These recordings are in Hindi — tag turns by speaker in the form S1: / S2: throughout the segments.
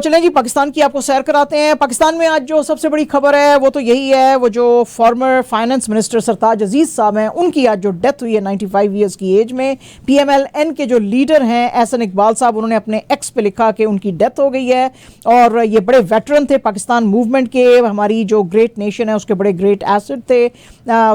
S1: चलें जी, पाकिस्तान की आपको सैर कराते हैं। पाकिस्तान में आज जो सबसे बड़ी खबर है वो तो यही है, वो जो फॉर्मर फाइनेंस मिनिस्टर सरताज अजीज़ साहब हैं, उनकी आज जो डेथ हुई है 95 ईयर्स की एज में। PMLN के जो लीडर हैं एहसन इकबाल साहब, उन्होंने अपने एक्स पे लिखा कि उनकी डेथ हो गई है। और ये बड़े वेटरन थे पाकिस्तान मूवमेंट के, हमारी जो ग्रेट नेशन है उसके बड़े ग्रेट एसेट थे।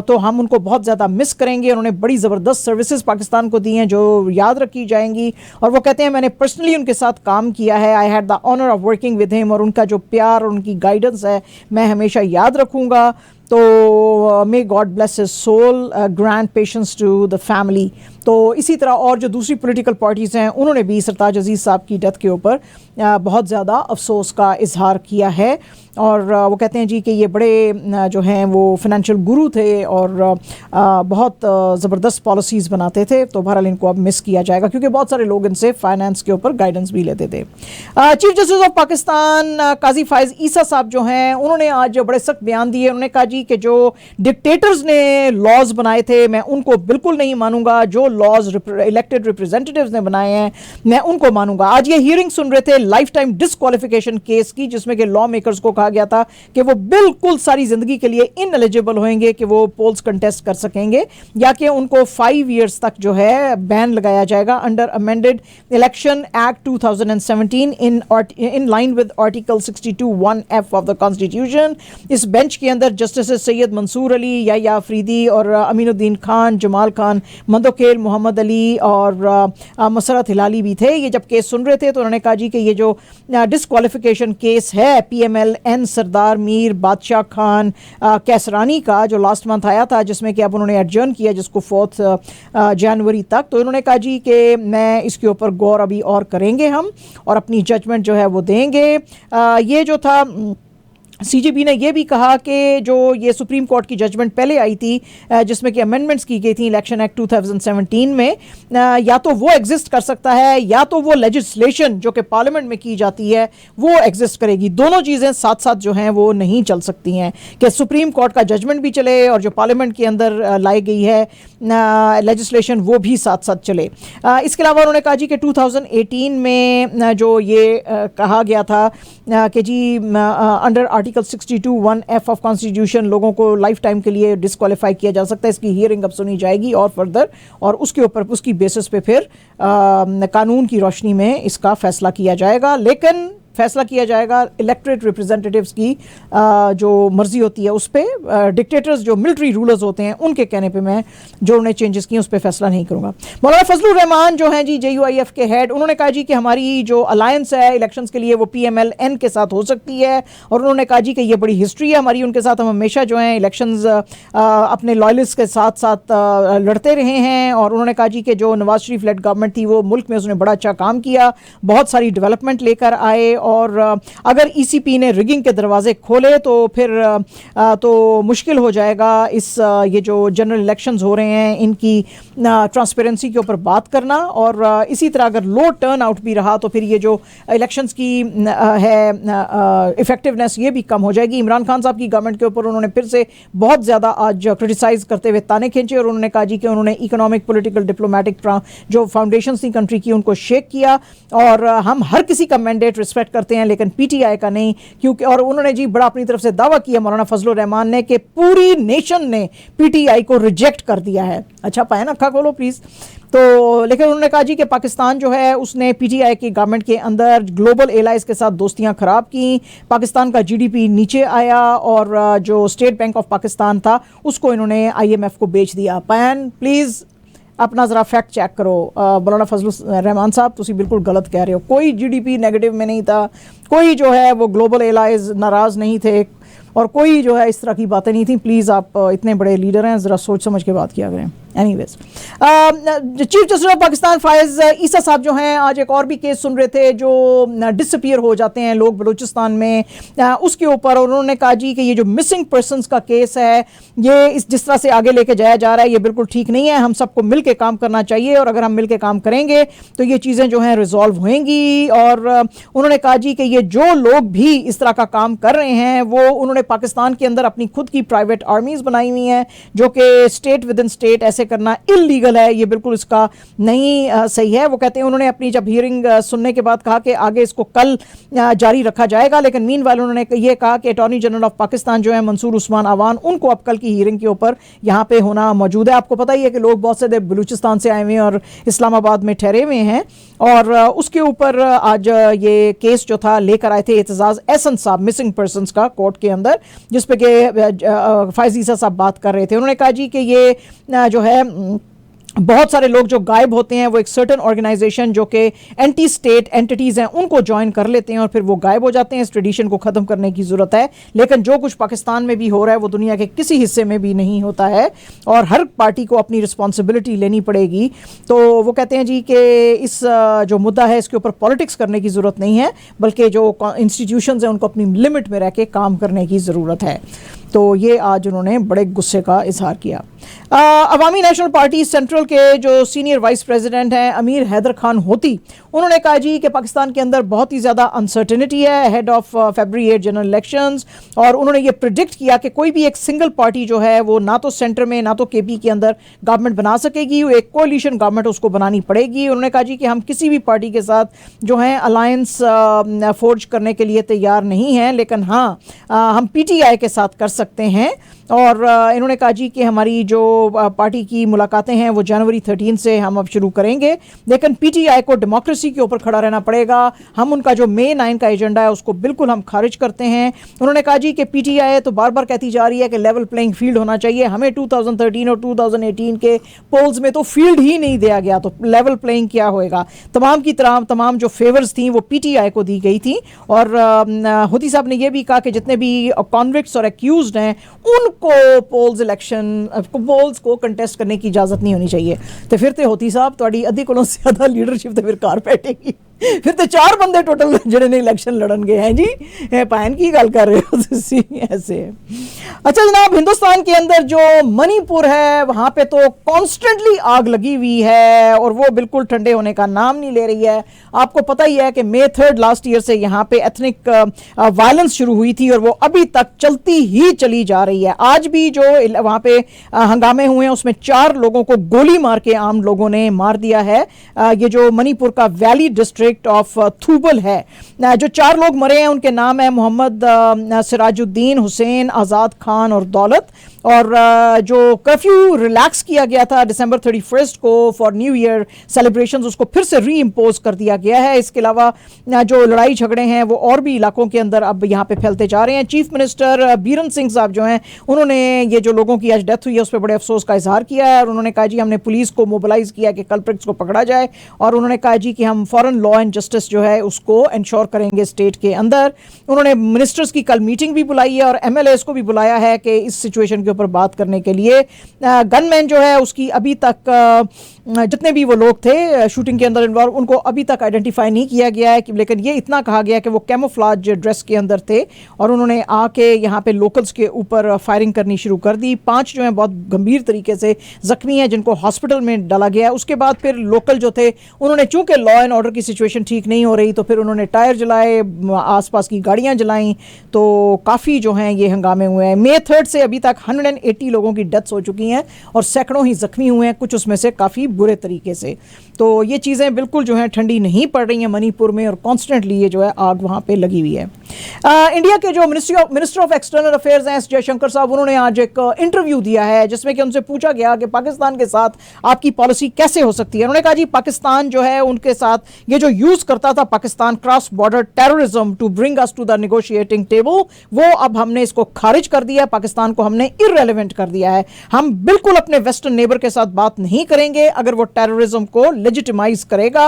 S1: तो हम उनको बहुत ज़्यादा मिस करेंगे। उन्होंने बड़ी ज़बरदस्त सर्विसेज पाकिस्तान को दी हैं जो याद रखी जाएंगी। और वो कहते हैं मैंने पर्सनली उनके साथ काम किया है, I had the honour of working with him, और उनका जो प्यार और उनकी गाइडेंस है मैं हमेशा याद रखूँगा। तो may God bless his soul, grant patience to the family. तो इसी तरह और जो दूसरी पॉलिटिकल पार्टीज़ हैं उन्होंने भी सरताज अजीज़ साहब की डेथ के ऊपर बहुत ज़्यादा अफसोस का इजहार किया है। और वो कहते हैं जी कि ये बड़े जो हैं वो फाइनेंशियल गुरु थे और बहुत ज़बरदस्त पॉलिसीज़ बनाते थे। तो बहरहाल इनको अब मिस किया जाएगा क्योंकि बहुत सारे लोग इनसे फाइनेंस के ऊपर गाइडेंस भी लेते थे। चीफ जस्टिस ऑफ पाकिस्तान काजी फायज़ ईसा साहब जो हैं उन्होंने आज बड़े सख्त बयान दिए। उन्होंने कहा जी कि जो डिक्टेटर्स ने लॉज बनाए थे मैं उनको बिल्कुल नहीं मानूंगा, जो लॉज इलेक्टेड रिप्रेजेंटेटिव्स ने बनाए हैं मैं उनको मानूंगा। आज ये हियरिंग सुन रहे थे लाइफ टाइम डिस्क्वालिफिकेशन केस की, जिसमें कि लॉ मेकर्स को कहा गया था कि वो बिल्कुल सारी जिंदगी के लिए इनएलिजिबल होंगे कि वो पोल्स कंटेस्ट कर सकेंगे, या कि उनको 5 इयर्स तक जो है बैन लगाया जाएगा under amended election act 2017 in line with article 62(1)(f) of the constitution. इस बेंच के अंदर जस्टिस सैयद मंसूर अली, या अफरीदी और अमीनुद्दीन खान, जमाल खान, मंदोखेल, मोहम्मद अली और मसरत हिलाली भी थे। ये जब केस सुन रहे थे तो उन्होंने कहा जी कि ये जो डिस्क्वालिफिकेशन केस है PMLN सरदार मीर बादशाह खान कैसरानी का, जो लास्ट मंथ आया था, जिसमें कि अब उन्होंने एडजर्न किया जिसको 4 जनवरी तक, तो उन्होंने कहा जी कि मैं इसके ऊपर गौर अभी और करेंगे हम और अपनी जजमेंट जो है वो देंगे। ये जो था CJP ने यह भी कहा कि जो ये सुप्रीम कोर्ट की जजमेंट पहले आई थी जिसमें कि अमेंडमेंट्स की गई थी इलेक्शन एक्ट 2017 में, या तो वो एग्जिस्ट कर सकता है या तो वो लेजिस्लेशन जो कि पार्लियामेंट में की जाती है वो एग्जिस्ट करेगी। दोनों चीज़ें साथ साथ जो हैं वो नहीं चल सकती हैं कि सुप्रीम कोर्ट का जजमेंट भी चले और जो पार्लियामेंट के अंदर लाई गई है लेजिस्लेशन वो भी साथ साथ चले। इसके अलावा उन्होंने कहा जी कि 2018 में जो ये कहा गया था कि जी under article 62(1)(f) of constitution लोगों को लाइफ टाइम के लिए डिस्क्वालीफाई किया जा सकता है। इसकी हियरिंग अब सुनी जाएगी और फर्दर, और उसके ऊपर उसकी बेसिस पे फिर कानून की रोशनी में इसका फैसला किया जाएगा। लेकिन फैसला किया जाएगा इलेक्टेड रिप्रेजेंटेटिव्स की जो मर्जी होती है उस पर। डिक्टेटर्स जो मिलिट्री रूलर्स होते हैं उनके कहने पे मैं जो उन्होंने चेंजेस किए उस पर फैसला नहीं करूँगा। मौलाना फजलुर रहमान जो हैं जी JUIF के हेड, उन्होंने कहा जी कि हमारी जो अलायंस है इलेक्शंस के लिए वो PMLN के साथ हो सकती है, और उन्होंने कहा जी कि ये बड़ी हिस्ट्री है हमारी उनके साथ, हम हमेशा जो हैं इलेक्शंस अपने लॉयलिस्ट के साथ साथ लड़ते रहे हैं। और उन्होंने कहा जी कि जो नवाज शरीफ लेड गवर्नमेंट थी वो मुल्क में उसने बड़ा अच्छा काम किया, बहुत सारी डेवलपमेंट लेकर आए, और अगर ECP ने रिगिंग के दरवाजे खोले तो फिर तो मुश्किल हो जाएगा इस ये जो जनरल इलेक्शंस हो रहे हैं इनकी ट्रांसपेरेंसी के ऊपर बात करना। और इसी तरह अगर लो टर्न आउट भी रहा तो फिर ये जो इलेक्शंस की है इफेक्टिवनेस ये भी कम हो जाएगी। इमरान खान साहब की गवर्नमेंट के ऊपर उन्होंने फिर से बहुत ज़्यादा आज क्रिटिसाइज़ करते हुए ताने खींचे, और उन्होंने कहा जी कि उन्होंने इकोनॉमिक पॉलिटिकल डिप्लोमेटिक जो फाउंडेशंस थी कंट्री की उनको शेक किया, और हम हर किसी का मैंडेट रिस्पेक्ट करते हैं लेकिन PTI का नहीं, क्योंकि और उन्होंने जी बड़ा अपनी तरफ से दावा किया मौलाना फजलुर रहमान ने कि पूरी नेशन ने PTI को रिजेक्ट कर दिया है। अच्छा पाए ना, अक्खा खोलो प्लीज़। तो लेकिन उन्होंने कहा जी कि पाकिस्तान जो है उसने PTI की गवर्नमेंट के अंदर ग्लोबल एलाइज के साथ दोस्तियां ख़राब की, पाकिस्तान का GDP नीचे आया, और जो स्टेट बैंक ऑफ पाकिस्तान था उसको इन्होंने IMF को बेच दिया। पैन प्लीज़ अपना ज़रा फैक्ट चेक करो। मौलाना फजलुर रहमान साहब तुसी बिल्कुल गलत कह रहे हो, कोई GDP नेगेटिव में नहीं था, कोई जो है वो ग्लोबल एलाइज नाराज़ नहीं थे, और कोई जो है इस तरह की बातें नहीं थी। प्लीज़ आप इतने बड़े लीडर हैं, ज़रा सोच समझ के बात किया करें। Anyways, chief justice of Pakistan Faez Isa साहब जो हैं आज एक और भी केस सुन रहे थे जो डिसअपीयर हो जाते हैं लोग बलूचिस्तान में, उसके ऊपर। और उन्होंने कहा जी कि ये जो मिसिंग पर्सनस का केस है ये जिस तरह से आगे लेके जाया जा रहा है ये बिल्कुल ठीक नहीं है, हम सबको मिल के काम करना चाहिए, और अगर हम मिल के काम करेंगे तो ये चीज़ें जो हैं रिजॉल्व होंगी। और उन्होंने कहा जी कि ये जो लोग भी इस तरह का काम कर रहे हैं वो उन्होंने पाकिस्तान के अंदर अपनी खुद की प्राइवेट आर्मीज़ बनाई हुई हैं जो कि स्टेट विद इन स्टेट ऐसे ऐसे करना इलीगल है, ये बिल्कुल इसका नहीं सही है। वो कहते हैं उन्होंने अपनी जब हियरिंग सुनने के बाद कहा कि आगे इसको कल जारी रखा जाएगा, लेकिन मीनवाइल उन्होंने ये कहा कि अटॉर्नी जनरल ऑफ पाकिस्तान जो है मंसूर उस्मान अवान, उनको अब कल की हियरिंग के ऊपर यहाँ पे होना मौजूद है। आपको पता ही है कि लोग बहुत से बलूचिस्तान से आए हुए हैं और इस्लामाबाद में ठहरे हुए हैं, और उसके ऊपर आज ये केस जो था लेकर आए थे एतजाज एहसन साहब मिसिंग पर्सन्स का कोर्ट के अंदर, जिस पे कि फायज ईसा साहब बात कर रहे थे। उन्होंने कहा जी कि ये जो है बहुत सारे लोग जो गायब होते हैं वो एक सर्टन ऑर्गेनाइजेशन जो कि एंटी स्टेट एंटिटीज़ हैं उनको ज्वाइन कर लेते हैं और फिर वो गायब हो जाते हैं। इस ट्रेडिशन को ख़त्म करने की ज़रूरत है, लेकिन जो कुछ पाकिस्तान में भी हो रहा है वो दुनिया के किसी हिस्से में भी नहीं होता है और हर पार्टी को अपनी रिस्पॉन्सिबिलिटी लेनी पड़ेगी। तो वो कहते हैं जी कि इस जो मुद्दा है इसके ऊपर पॉलिटिक्स करने की ज़रूरत नहीं है, बल्कि जो इंस्टीट्यूशंस हैं उनको अपनी लिमिट में रह के काम करने की ज़रूरत है। तो ये आज उन्होंने बड़े गुस्से का इजहार किया। अवामी नेशनल पार्टी सेंट्रल के जो सीनियर वाइस प्रेसिडेंट हैं अमीर हैदर खान होती, उन्होंने कहा जी कि पाकिस्तान के अंदर बहुत ही ज़्यादा अनसर्टेनिटी है head of February 8 general elections, और उन्होंने ये प्रिडिक्ट किया कि कोई भी एक सिंगल पार्टी जो है वो ना तो सेंटर में ना तो केपी के अंदर गवर्नमेंट बना सकेगी, एक कोalition गवर्नमेंट उसको बनानी पड़ेगी। उन्होंने कहा जी कि हम किसी भी पार्टी के साथ जो है अलायंस फोर्ज करने के लिए तैयार नहीं हैं, लेकिन हाँ हम PTI के साथ कर सकते हैं। और इन्होंने कहा जी कि हमारी जो पार्टी की मुलाकातें हैं वो जनवरी 13 से हम अब शुरू करेंगे, लेकिन PTI को डेमोक्रेसी के ऊपर खड़ा रहना पड़ेगा। हम उनका जो May 9 का एजेंडा है उसको बिल्कुल हम खारिज करते हैं। उन्होंने कहा जी कि PTI तो बार बार कहती जा रही है कि लेवल प्लेइंग फील्ड होना चाहिए, हमें 2013 और 2018 के पोल्स में तो फील्ड ही नहीं दिया गया, तो लेवल प्लेइंग क्या होएगा। तमाम की तमाम जो फेवर्स थी वो PTI को दी गई थी। और होती साहब ने यह भी कहा कि जितने भी कॉन्विक्ट्स और एक्यूज्ड हैं उनको पोल्स को कंटेस्ट करने की इजाजत नहीं होनी चाहिए। तो फिर तो होती साहब थोड़ी अद्धी कोलों से ज्यादा लीडरशिप तो फिर कार बैठेगी, फिर तो 4 बंदे टोटल जिन्होंने इलेक्शन लड़न गए हैं जी, पायन की गल कर रहे हो ऐसे। अच्छा जनाब, हिंदुस्तान के अंदर जो मणिपुर है वहां पे तो कॉन्स्टेंटली आग लगी हुई है और वो बिल्कुल ठंडे होने का नाम नहीं ले रही है। आपको पता ही है कि May 3 लास्ट ईयर से यहाँ पे एथनिक वायलेंस शुरू हुई थी और वो अभी तक चलती ही चली जा रही है। आज भी जो वहां पे हंगामे हुए हैं उसमें 4 लोगों को गोली मार के आम लोगों ने मार दिया है। ये जो मणिपुर का वैली डिस्ट्रिक्ट ऑफ थूबल है, जो 4 लोग मरे हैं उनके नाम है मोहम्मद सिराजुद्दीन, हुसैन, आज़ाद खान और दौलत। और जो कर्फ्यू रिलैक्स किया गया था December 31 को फॉर न्यू ईयर सेलिब्रेशंस, उसको फिर से री इम्पोज कर दिया गया है। इसके अलावा जो लड़ाई झगड़े हैं वो और भी इलाकों के अंदर अब यहाँ पे फैलते जा रहे हैं। चीफ मिनिस्टर बीरन सिंह साहब जो हैं उन्होंने ये जो लोगों की आज डेथ हुई है उस पर बड़े अफसोस का इजहार किया है और उन्होंने कहा जी हमने पुलिस को मोबिलाइज किया कि कल्प्रिट्स को पकड़ा जाए, और उन्होंने कहा जी कि हम फॉरेन लॉ एंड जस्टिस जो है उसको इंश्योर करेंगे स्टेट के अंदर। उन्होंने मिनिस्टर्स की कल मीटिंग भी बुलाई है और MLAs को भी बुलाया है कि इस सिचुएशन के ऊपर बात करने के लिए। गनमैन जो है उसकी अभी तक जितने भी वो लोग थे शूटिंग के अंदर इन्वॉल्व उनको अभी तक आइडेंटिफाई नहीं किया गया है, लेकिन ये इतना कहा गया कि वो कैमोफ्लाज ड्रेस के अंदर थे और उन्होंने आके यहाँ पे लोकल्स के ऊपर फायरिंग करनी शुरू कर दी। 5 जो हैं बहुत गंभीर तरीके से जख्मी हैं जिनको हॉस्पिटल में डाला गया है। उसके बाद फिर लोकल जो थे उन्होंने चूंकि लॉ एंड ऑर्डर की सिचुएशन ठीक नहीं हो रही तो फिर उन्होंने टायर जलाए, आसपास की गाड़ियाँ जलाई, तो काफ़ी जो हैं ये हंगामे हुए हैं। May 3 से अभी तक 180 लोगों की डेथ्स हो चुकी हैं और सैकड़ों ही जख्मी हुए हैं, कुछ उसमें से काफ़ी बुरे तरीके से। तो ये चीज़ें बिल्कुल जो है ठंडी नहीं पड़ रही हैं मणिपुर में और कॉन्स्टेंटली ये जो है आग वहाँ पे लगी हुई है। इंडिया के जो मिनिस्टर ऑफ एक्सटर्नल अफेयर्स हैं जयशंकर साहब, उन्होंने आज एक इंटरव्यू दिया है जिसमें कि उनसे पूछा गया कि पाकिस्तान के साथ आपकी पॉलिसी कैसे हो सकती है। उन्होंने कहा जी पाकिस्तान जो है उनके साथ ये जो यूज़ करता था Pakistan cross border terrorism to bring us to the negotiating table, वो अब हमने इसको खारिज कर दिया, पाकिस्तान को हमने इररेलेवेंट कर दिया है। हम बिल्कुल अपने वेस्टर्न नेबर के साथ बात नहीं करेंगे अगर वो टेररिज्म को लेजिटिमाइज करेगा।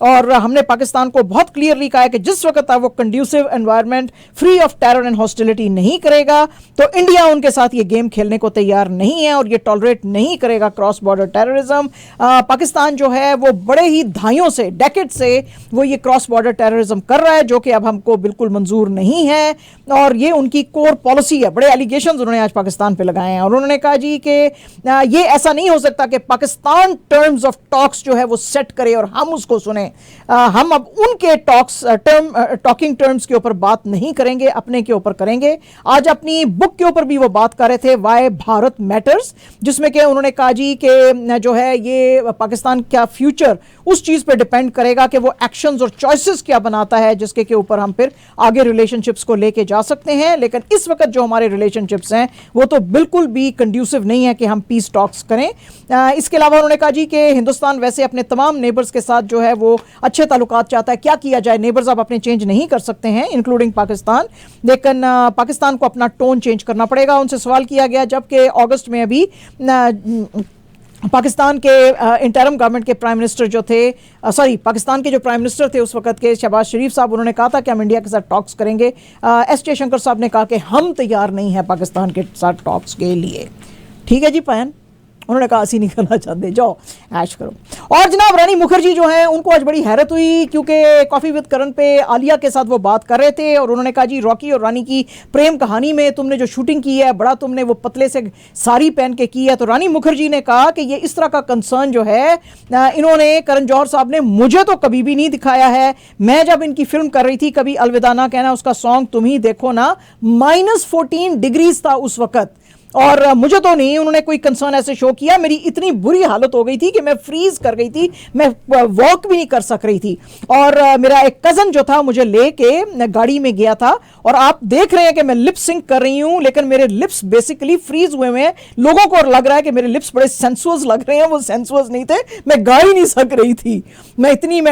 S1: और हमने पाकिस्तान को बहुत क्लियरली कहा है कि जिस वक्त वो conducive environment free of terror and hostility नहीं करेगा तो इंडिया उनके साथ ये गेम खेलने को तैयार नहीं है और ये टॉलरेट नहीं करेगा क्रॉस बॉर्डर टेररिज्म। पाकिस्तान जो है वो बड़े ही दहाइयों से डेकेड से वो ये क्रॉस बॉर्डर टेररिज्म कर रहा है जो कि अब हमको बिल्कुल मंजूर नहीं है और ये उनकी कोर पॉलिसी है। बड़े एलिगेशंस उन्होंने आज पाकिस्तान पे लगाए हैं और उन्होंने कहा जी कि ये ऐसा नहीं हो सकता कि पाकिस्तान टर्म्स ऑफ टॉक्स जो है वो सेट करे और हम उसको सुने। हम अब उनके टॉकिंग टर्म्स के ऊपर बात नहीं नहीं करेंगे, अपने के ऊपर करेंगे। आज अपनी बुक के ऊपर भी वो बात कर रहे थे, वाई भारत मैटर्स, जिसमें कि उन्होंने कहा जी कि जो है ये पाकिस्तान का फ्यूचर उस चीज पे डिपेंड करेगा कि वो एक्शंस और चॉइसेस क्या बनाता है, जिसके के ऊपर हम फिर आगे रिलेशनशिप्स को लेके जा सकते हैं। लेकिन इस वक्त जो हमारे रिलेशनशिप्स हैं वो तो बिल्कुल भी कंड्यूसिव नहीं है कि हम पीस टॉक्स करें। इसके अलावा उन्होंने कहा जी कि हिंदुस्तान वैसे अपने तमाम नेबर्स के साथ जो है वो अच्छे ताल्लुकात चाहता है। क्या किया जाए, नेबर्स आप अपने चेंज नहीं कर सकते हैं इंक्लूडिंग पाकिस्तान, लेकिन पाकिस्तान को अपना टोन चेंज करना पड़ेगा। उनसे सवाल किया गया जबकि अगस्त में अभी पाकिस्तान के इंटरम गवर्नमेंट के प्राइम मिनिस्टर जो थे, पाकिस्तान के जो प्राइम मिनिस्टर थे उस वक्त के, शहबाज शरीफ साहब, उन्होंने कहा था कि हम इंडिया के साथ टॉक्स करेंगे। एस जयशंकर साहब ने कहा कि हम तैयार नहीं हैं पाकिस्तान के साथ टॉक्स के लिए। ठीक है जी पायन, उन्होंने कहा ਅਸੀਂ नहीं करना चाहते, जाओ ऐश करो। और जनाब रानी मुखर्जी जो हैं उनको आज बड़ी हैरत हुई क्योंकि कॉफ़ी विद करण पे आलिया के साथ वो बात कर रहे थे और उन्होंने कहा जी रॉकी और रानी की प्रेम कहानी में तुमने जो शूटिंग की है बड़ा तुमने वो पतले से साड़ी पहन के की है। तो रानी मुखर्जी ने कहा कि ये इस तरह का कंसर्न जो है इन्होंने करण जौहर साहब ने मुझे तो कभी भी नहीं दिखाया है। मैं जब इनकी फिल्म कर रही थी कभी अलविदा ना कहना, उसका सॉन्ग तुम ही देखो ना, -14 डिग्रीज था उस वक्त और मुझे तो नहीं उन्होंने कोई कंसर्न ऐसे शो किया। मेरी इतनी बुरी हालत हो गई थी कि मैं फ्रीज कर गई थी, मैं वॉक भी नहीं कर सक रही थी। और मेरा एक कजन जो था मुझे लेके गाड़ी में गया था और आप देख रहे हैं कि मैं लिप सिंक कर रही हूं लेकिन मेरे लिप्स बेसिकली फ्रीज हुए हैं। लोगों को लग रहा है कि मेरे लिप्स बड़े सेंसुअस लग रहे हैं, वो सेंसुअस नहीं थे, मैं गा ही नहीं सक रही थी,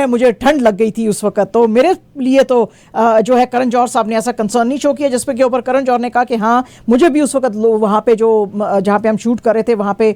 S1: मुझे ठंड लग गई थी उस वक्त। तो मेरे लिए तो जो है करण जौहर साहब ने ऐसा कंसर्न नहीं शो किया, जिसपे के ऊपर करण जौहर ने कहा कि हाँ मुझे भी उस वक्त वहां पे जो जहां पे हम शूट कर रहे थे वहां पे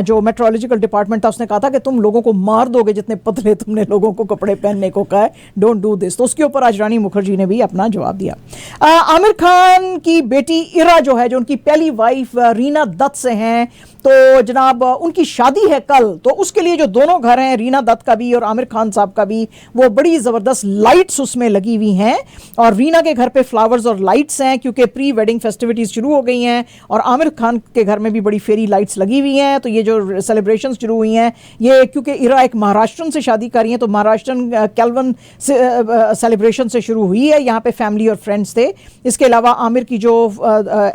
S1: जो मेट्रोलॉजिकल डिपार्टमेंट था उसने कहा था कि तुम लोगों को मार दोगे जितने पतले तुमने लोगों को कपड़े पहनने को कहा है, डोंट डू दिस। तो उसके ऊपर आज रानी मुखर्जी ने भी अपना जवाब दिया। आमिर खान की बेटी इरा जो है, जो उनकी पहली वाइफ रीना दत्त से हैं, तो जनाब उनकी शादी है कल, तो उसके लिए जो दोनों घर हैं रीना दत्त का भी और आमिर खान साहब का भी, वो बड़ी ज़बरदस्त लाइट्स उसमें लगी हुई हैं और रीना के घर पे फ्लावर्स और लाइट्स हैं क्योंकि प्री वेडिंग फेस्टिविटीज़ शुरू हो गई हैं और आमिर खान के घर में भी बड़ी फेरी लाइट्स लगी हुई हैं। तो ये जो सेलिब्रेशन शुरू हुई हैं ये क्योंकि इरा एक महाराष्ट्रन से शादी कर रही हैं तो महाराष्ट्रन कैल्वन सेलिब्रेशन से शुरू हुई है। यहाँ पे फैमिली और फ्रेंड्स थे। इसके अलावा आमिर की जो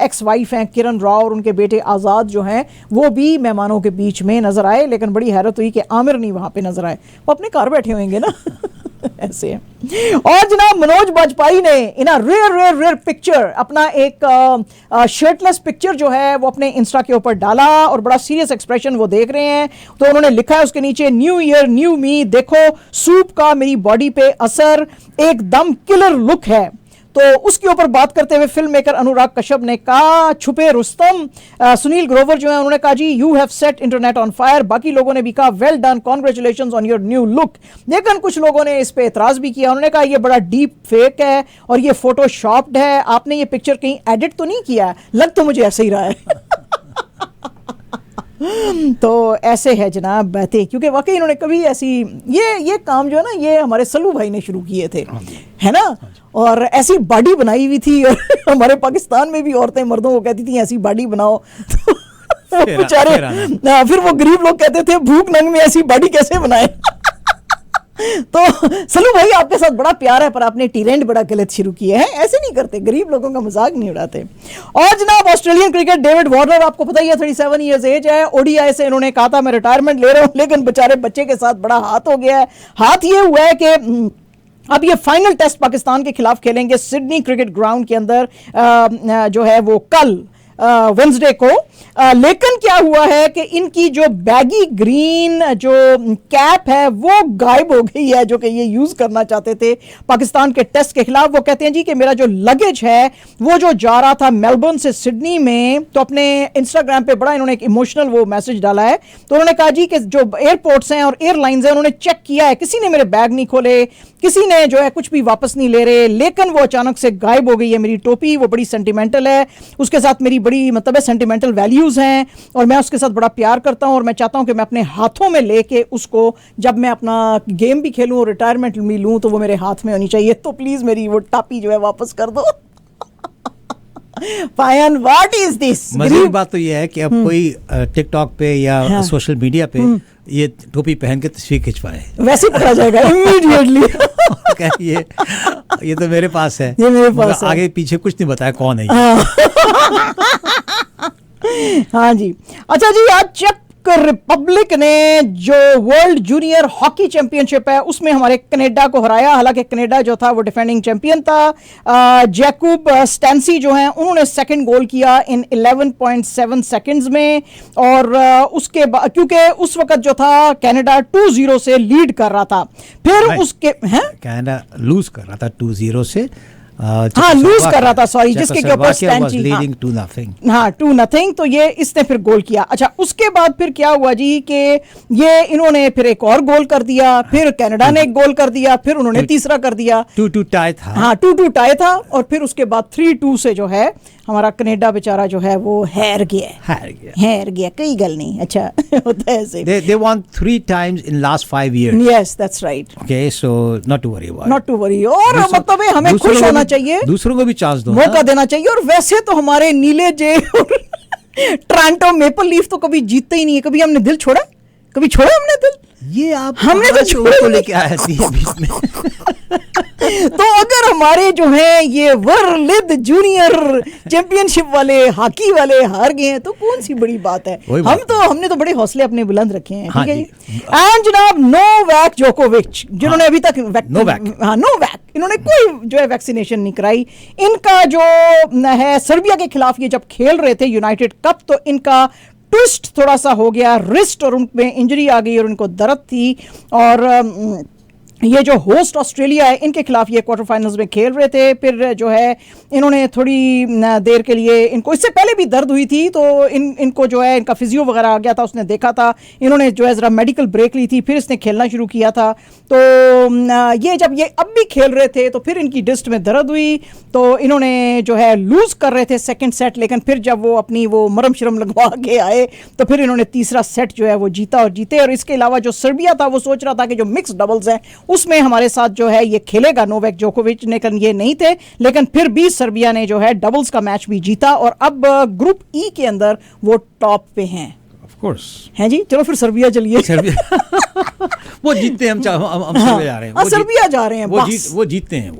S1: एक्स वाइफ हैं किरण राव और उनके बेटे आज़ाद जो हैं वो भी मेहमानों के बीच में नजर आए, लेकिन बड़ी हैरत हुई कि आमिर नहीं वहां पे नजर आए, वो अपने घर बैठे होंगे ना ऐसे है। और जनाब मनोज बाजपेयी ने इन अ रेयर पिक्चर अपना एक शर्टलेस पिक्चर जो है वो अपने इंस्टा के ऊपर डाला और बड़ा सीरियस एक्सप्रेशन वो देख रहे हैं। तो उन्होंने लिखा है उसके नीचे, न्यू ईयर न्यू मी, देखो सूप का मेरी बॉडी पे असर, एकदम किलर लुक है। तो उसके ऊपर बात करते हुए फिल्म मेकर अनुराग कश्यप ने कहा, छुपे रुस्तम सुनील ग्रोवर जो है उन्होंने कहा जी you have set internet on fire. बाकी लोगों ने भी कहा well done, congratulations on your new look. लेकिन कुछ लोगों ने इस पे एतराज भी किया। उन्होंने कहा ये बड़ा डीप फेक है और ये फोटोशॉप्ड है, आपने ये पिक्चर कहीं एडिट तो नहीं किया, लग तो मुझे ऐसे ही रहा है तो ऐसे है जनाब बातें, क्योंकि वाकई इन्होंने कभी ऐसी ये काम जो है ना ये हमारे सल्लू भाई ने शुरू किए थे, है ना, और ऐसी बॉडी बनाई हुई थी और हमारे पाकिस्तान में भी औरतें मर्दों को कहती थी ऐसी बॉडी बनाओ तो बेचारे फिर वो गरीब लोग कहते थे भूख नंग में ऐसी बॉडी कैसे बनाए तो सल्लू भाई आपके साथ बड़ा प्यार है पर आपने टीरेंट बड़ा गलत शुरू किए हैं, ऐसे नहीं करते, गरीब लोगों का मजाक नहीं उड़ाते। और जनाब ऑस्ट्रेलियन क्रिकेट डेविड वार्नर आपको पता ही है 37 इयर्स एज है, ओडीआई से इन्होंने कहा था मैं रिटायरमेंट ले रहा हूं, लेकिन बेचारे बच्चे के साथ बड़ा हाथ हो गया है। हाथ ये हुआ है कि अब ये फाइनल टेस्ट पाकिस्तान के खिलाफ खेलेंगे सिडनी क्रिकेट ग्राउंड के अंदर जो है वो कल वेंसडे को। लेकिन क्या हुआ है कि इनकी जो बैगी ग्रीन जो कैप है वो गायब हो गई है जो कि ये यूज करना चाहते थे पाकिस्तान के टेस्ट के खिलाफ। वो कहते हैं जी कि मेरा जो लगेज है वो जो जा रहा था मेलबर्न से सिडनी में, तो अपने इंस्टाग्राम पे बड़ा इन्होंने एक इमोशनल वो मैसेज डाला है। तो उन्होंने कहा जी कि जो एयरपोर्ट्स हैं और एयरलाइंस हैं उन्होंने चेक किया है, किसी ने मेरे बैग नहीं खोले, किसी ने जो है कुछ भी वापस नहीं ले रहे, लेकिन वो अचानक से गायब हो गई है मेरी टोपी। वो बड़ी सेंटिमेंटल है, उसके साथ मेरी बड़ी मतलब है सेंटिमेंटल वैल्यूज हैं और मैं उसके साथ बड़ा प्यार करता हूं और मैं चाहता हूं कि मैं अपने हाथों में लेके उसको जब मैं अपना गेम भी खेलूं और रिटायरमेंट भी लूं तो वो मेरे हाथ में होनी चाहिए। तो प्लीज मेरी वो टापी जो है वापस कर दो पायन व्हाट इज दिस।
S2: मजेदार बात तो ये है कि अब कोई टिकटॉक पे या सोशल मीडिया पे ये टोपी पहन के तस्वीर खिंचवाए।
S1: वैसे ही पकड़ा जाएगा इमीडिएटली।
S2: ये तो मेरे पास है,
S1: ये मेरे पास है।
S2: आगे पीछे कुछ नहीं बताया कौन है ये।
S1: हाँ जी। अच्छा जी, आज चेक रिपब्लिक ने जो वर्ल्ड जूनियर हॉकी चैंपियनशिप है उसमें हमारे कनाडा को हराया। हालांकि कनाडा जो था वो डिफेंडिंग चैंपियन था। जैकब स्टैंसी जो हैं उन्होंने सेकंड गोल किया इन 11.7 सेकंड्स में, और उसके बाद क्योंकि उस वक्त जो था कनाडा 2-0 से लीड कर रहा था। फिर उसके
S2: कनाडा लूज कर रहा था 2-0 से।
S1: हाँ, लूज कर रहा था, सॉरी, जिसके ऊपर स्टैंसी
S2: लीडिंग 2-0।
S1: हाँ, 2-0, तो ये इसने फिर गोल किया। अच्छा, उसके बाद फिर क्या हुआ जी कि ये इन्होंने फिर एक और गोल कर दिया, फिर कनाडा ने एक गोल कर दिया, फिर उन्होंने तीसरा कर दिया।
S2: 2-2 टाई था।
S1: हाँ, 2-2 टाई था, और फिर उसके बाद 3-2 से जो है हमारा कनाडा बेचारा जो है वो हार गया। कोई गल नहीं। अच्छा होता है ऐसे।
S2: They won 3 times in last 5 years.
S1: Yes, that's right.
S2: Okay, so not to worry about it.
S1: Not to worry. और मतलब है हमें खुश होना चाहिए,
S2: दूसरों को भी चांस दो,
S1: मौका देना चाहिए। और वैसे तो हमारे नीले जे और टोरंटो मेपल लीफ तो कभी जीतते ही नहीं है। कभी हमने दिल छोड़ा? कभी छोड़ा हमने दिल?
S2: ये आप
S1: हमने तो छोड़
S2: को लेके आया थी बीच में।
S1: तो अगर हमारे जो है ये वर्ल्ड जूनियर चैंपियनशिप वाले हॉकी वाले हार गए हैं तो कौन सी बड़ी बात है। हमने तो बड़े हौसले अपने बुलंद रखे हैं। ठीक है जी। एंड जनाब नोवैक जोकोविच, जिन्होंने अभी तक नोवैक इन्होंने कोई जो है वैक्सीनेशन नहीं कराई। इनका जो है सर्बिया के खिलाफ ये जब खेल रहे थे यूनाइटेड कप, तो इनका ट्विस्ट थोड़ा सा हो गया रिस्ट, और उनमें इंजरी आ गई और उनको दर्द थी। और ये जो होस्ट ऑस्ट्रेलिया है इनके खिलाफ ये क्वार्टर फाइनल्स में खेल रहे थे। फिर जो है इन्होंने थोड़ी देर के लिए, इनको इससे पहले भी दर्द हुई थी, तो इनको जो है इनका फिजियो वगैरह आ गया था, उसने देखा था, इन्होंने जो है ज़रा मेडिकल ब्रेक ली थी, फिर इसने खेलना शुरू किया था। तो ये जब ये अब भी खेल रहे थे तो फिर इनकी डिस्ट में दर्द हुई, तो इन्होंने जो है लूज़ कर रहे थे सेकेंड सेट, लेकिन फिर जब वो अपनी वो मरम शरम लगवा के आए तो फिर इन्होंने तीसरा सेट जो है वो जीता और जीते। और इसके अलावा जो सर्बिया था वो सोच रहा था कि जो मिक्स डबल्स हैं उसमें हमारे साथ जो है ये खेलेगा नोवैक जोकोविच, लेकिन ये नहीं थे। लेकिन फिर भी सर्बिया ने जो है डबल्स का मैच भी जीता और अब ग्रुप ई के अंदर वो टॉप पे हैं।
S2: ऑफ कोर्स
S1: हैं जी। चलो फिर सर्बिया चलिए।
S2: वो जीतते हैं, हम सर्बिया जा रहे हैं।
S1: सर्बिया जा रहे हैं,
S2: वो जीतते हैं।